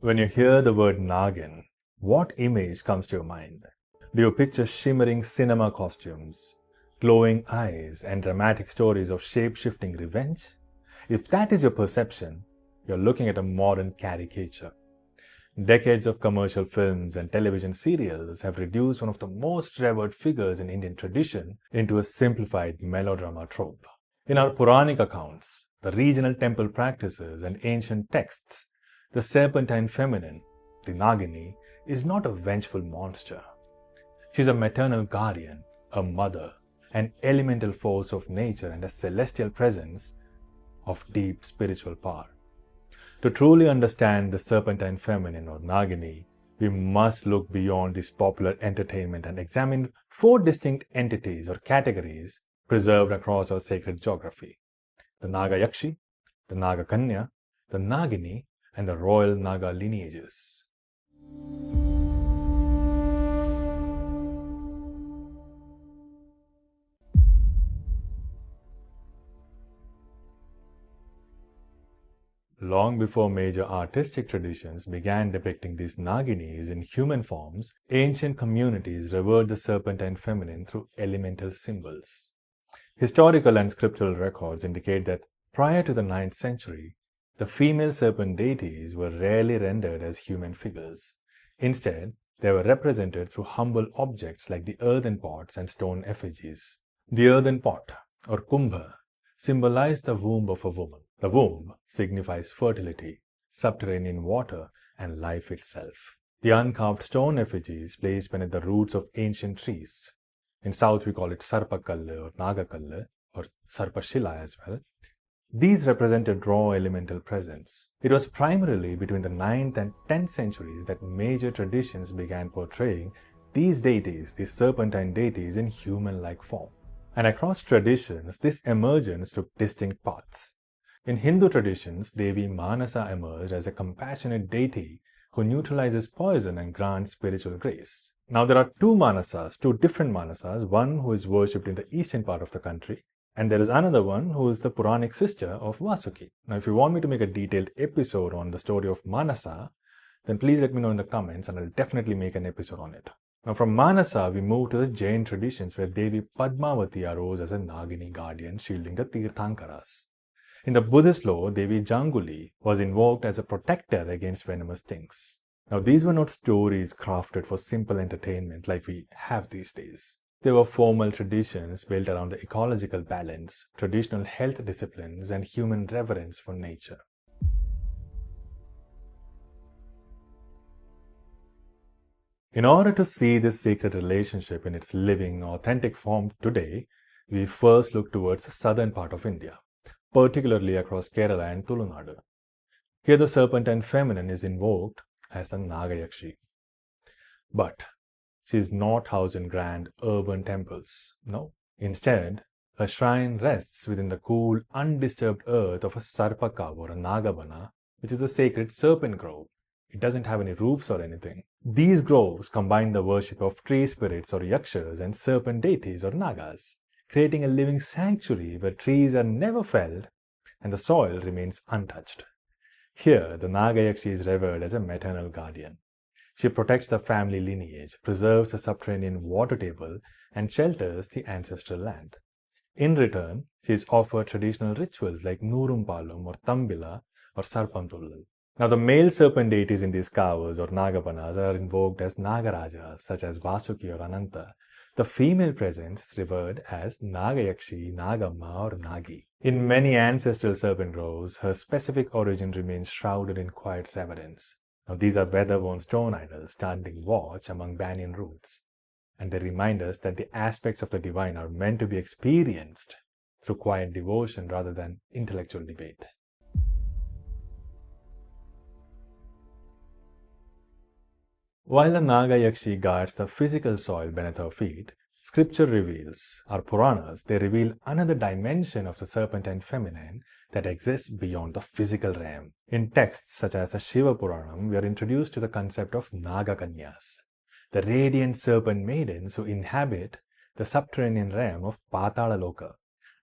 When you hear the word Naagin, what image comes to your mind? Do you picture shimmering cinema costumes, glowing eyes, and dramatic stories of shape-shifting revenge? If that is your perception, you're looking at a modern caricature. Decades of commercial films and television serials have reduced one of the most revered figures in Indian tradition into a simplified melodrama trope. In our Puranic accounts, the regional temple practices and ancient texts, the serpentine feminine, the Nagini, is not a vengeful monster. She is a maternal guardian, a mother, an elemental force of nature and a celestial presence of deep spiritual power. To truly understand the serpentine feminine or Nagini, we must look beyond this popular entertainment and examine 4 distinct entities or categories preserved across our sacred geography: the Naagayakshi, the Naagakanya, the Nagini, and the royal Naga lineages. Long before major artistic traditions began depicting these Naginis in human forms, ancient communities revered the serpentine feminine through elemental symbols. Historical and scriptural records indicate that prior to the 9th century, the female serpent deities were rarely rendered as human figures. Instead, they were represented through humble objects like the earthen pots and stone effigies. The earthen pot, or kumbha, symbolized the womb of a woman. The womb signifies fertility, subterranean water, and life itself. The uncarved stone effigies placed beneath the roots of ancient trees. In South we call it Sarpakaavu or Naagakanya or Sarpashila as well. These represented raw elemental presence. It was primarily between the 9th and 10th centuries that major traditions began portraying these deities, these serpentine deities, in human-like form. And across traditions, this emergence took distinct paths. In Hindu traditions, Devi Manasa emerged as a compassionate deity who neutralizes poison and grants spiritual grace. Now there are two different Manasas, one who is worshipped in the eastern part of the country, and there is another one who is the Puranic sister of Vasuki. Now if you want me to make a detailed episode on the story of Manasa, then please let me know in the comments and I'll definitely make an episode on it. Now from Manasa, we move to the Jain traditions where Devi Padmavati arose as a Nagini guardian shielding the Tirthankaras. In the Buddhist lore, Devi Janguli was invoked as a protector against venomous stings. Now these were not stories crafted for simple entertainment like we have these days. They were formal traditions built around the ecological balance, traditional health disciplines, and human reverence for nature. In order to see this sacred relationship in its living, authentic form today, we first look towards the southern part of India, particularly across Kerala and Tulunadu. Here the serpentine feminine is invoked as a Naagayakshi. But she is not housed in grand urban temples. No. Instead, her shrine rests within the cool, undisturbed earth of a Sarpakaavu or a Nagabana, which is a sacred serpent grove. It doesn't have any roofs or anything. These groves combine the worship of tree spirits or yakshas and serpent deities or nagas, creating a living sanctuary where trees are never felled and the soil remains untouched. Here, the Naagayakshi is revered as a maternal guardian. She protects the family lineage, preserves the subterranean water table, and shelters the ancestral land. In return, she is offered traditional rituals like Nurumpalum or Tambila or Sarpantullal. Now, the male serpent deities in these kavas or Nagabanas are invoked as Nagarajas, such as Vasuki or Ananta. The female presence is revered as Naagayakshi, Nagamma, or Nagi. In many ancestral serpent groves, her specific origin remains shrouded in quiet reverence. Now, these are weather-worn stone idols standing watch among banyan roots, and they remind us that the aspects of the divine are meant to be experienced through quiet devotion rather than intellectual debate. While the Naagayakshi guards the physical soil beneath her feet, Scripture reveals, our Puranas, they reveal another dimension of the serpentine feminine that exists beyond the physical realm. In texts such as the Shiva Purana, we are introduced to the concept of Naagakanyas, the radiant serpent maidens who inhabit the subterranean realm of Paatala Loka.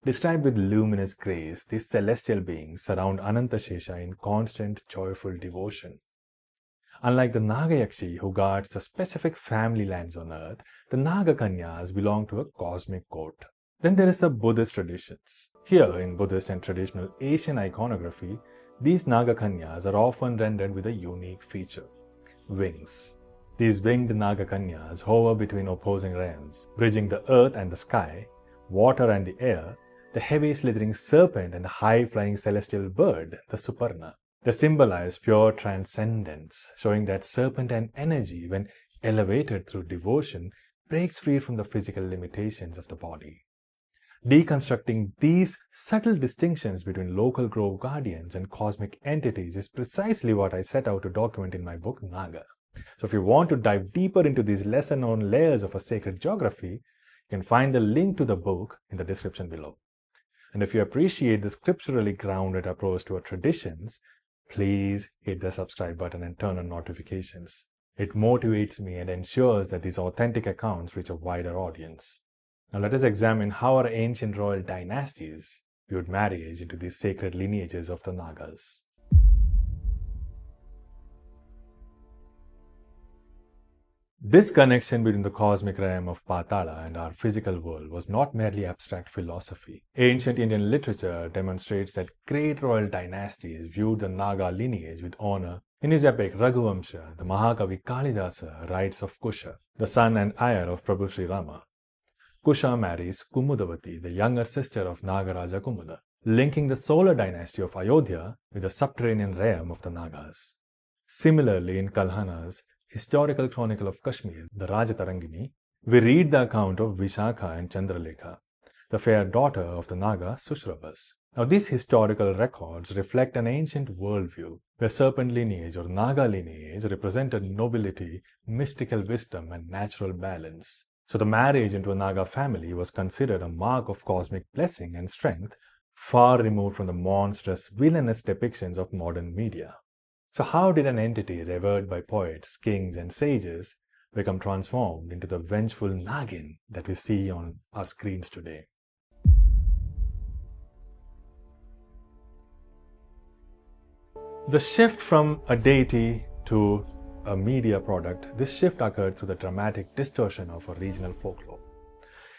Described with luminous grace, these celestial beings surround Anantashesha in constant, joyful devotion. Unlike the Naagayakshi, who guards the specific family lands on earth, the Naagakanyas belong to a cosmic court. Then there is the Buddhist traditions. Here, in Buddhist and traditional Asian iconography, these Naagakanyas are often rendered with a unique feature: wings. These winged Naagakanyas hover between opposing realms, bridging the earth and the sky, water and the air, the heavy slithering serpent and the high-flying celestial bird, the Suparna. They symbolize pure transcendence, showing that serpentine energy, when elevated through devotion, breaks free from the physical limitations of the body. Deconstructing these subtle distinctions between local grove guardians and cosmic entities is precisely what I set out to document in my book Naaga. So if you want to dive deeper into these lesser-known layers of a sacred geography, you can find the link to the book in the description below. And if you appreciate the scripturally grounded approach to our traditions, please hit the subscribe button and turn on notifications. It motivates me and ensures that these authentic accounts reach a wider audience. Now let us examine how our ancient royal dynasties viewed marriage into these sacred lineages of the Nagas. This connection between the cosmic realm of Paatala and our physical world was not merely abstract philosophy. Ancient Indian literature demonstrates that great royal dynasties viewed the Naga lineage with honor. In his epic Raghuvamsa, the Mahakavi Kalidasa writes of Kusha, the son and heir of Prabhu Sri Rama. Kusha marries Kumudavati, the younger sister of Nagaraja Kumuda, linking the solar dynasty of Ayodhya with the subterranean realm of the Nagas. Similarly, in Kalhana's historical chronicle of Kashmir, the Rajatarangini, we read the account of Vishakha and Chandralekha, the fair daughter of the Naga Sushrabas. Now, these historical records reflect an ancient worldview where serpent lineage or Naga lineage represented nobility, mystical wisdom, and natural balance. So, the marriage into a Naga family was considered a mark of cosmic blessing and strength, far removed from the monstrous, villainous depictions of modern media. So how did an entity revered by poets, kings, and sages become transformed into the vengeful Nagin that we see on our screens today? The shift from a deity to a media product, this shift occurred through the dramatic distortion of a regional folklore.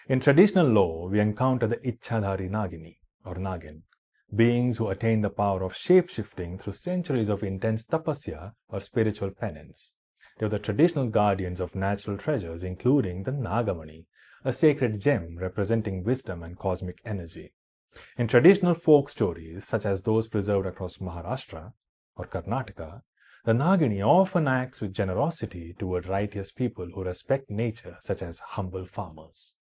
In traditional lore, we encounter the Ichchadhari Nagini, or Nagin, beings who attain the power of shape-shifting through centuries of intense tapasya or spiritual penance. They were the traditional guardians of natural treasures, including the Nagamani, a sacred gem representing wisdom and cosmic energy. In traditional folk stories, such as those preserved across Maharashtra or Karnataka, the Nagini often acts with generosity toward righteous people who respect nature, such as humble farmers.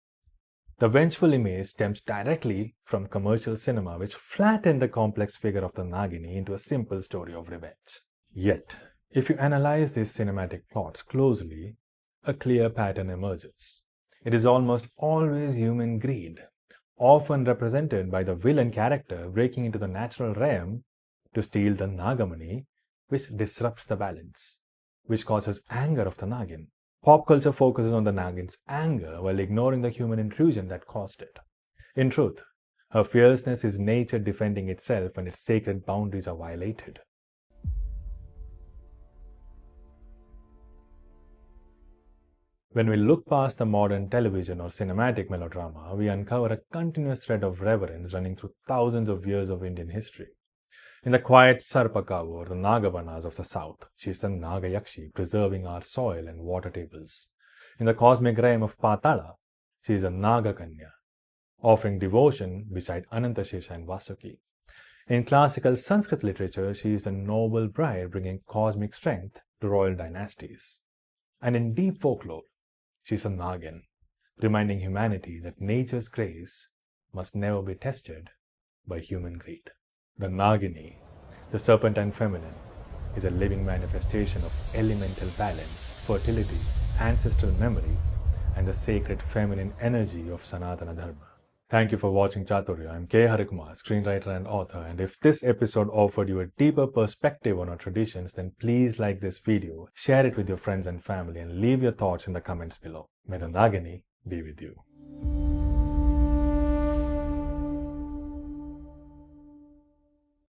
The vengeful image stems directly from commercial cinema, which flattened the complex figure of the Nagini into a simple story of revenge. Yet, if you analyze these cinematic plots closely, a clear pattern emerges. It is almost always human greed, often represented by the villain character breaking into the natural realm to steal the Nagamani, which disrupts the balance, which causes anger of the Nagin. Pop culture focuses on the Nagin's anger while ignoring the human intrusion that caused it. In truth, her fierceness is nature defending itself when its sacred boundaries are violated. When we look past the modern television or cinematic melodrama, we uncover a continuous thread of reverence running through thousands of years of Indian history. In the quiet Sarpakaavu or the Nagavanas of the south, she is the Naagayakshi, preserving our soil and water tables. In the cosmic realm of Paatala, she is a Naagakanya, offering devotion beside Anantashesha and Vasuki. In classical Sanskrit literature, she is a noble bride bringing cosmic strength to royal dynasties. And in deep folklore, she is a Naagin, reminding humanity that nature's grace must never be tested by human greed. The Nagini, the serpentine feminine, is a living manifestation of elemental balance, fertility, ancestral memory, and the sacred feminine energy of Sanatana Dharma. Thank you for watching Chaturya. I'm K. Kumar, screenwriter and author, and if this episode offered you a deeper perspective on our traditions, then please like this video, share it with your friends and family, and leave your thoughts in the comments below. May the Nagini be with you.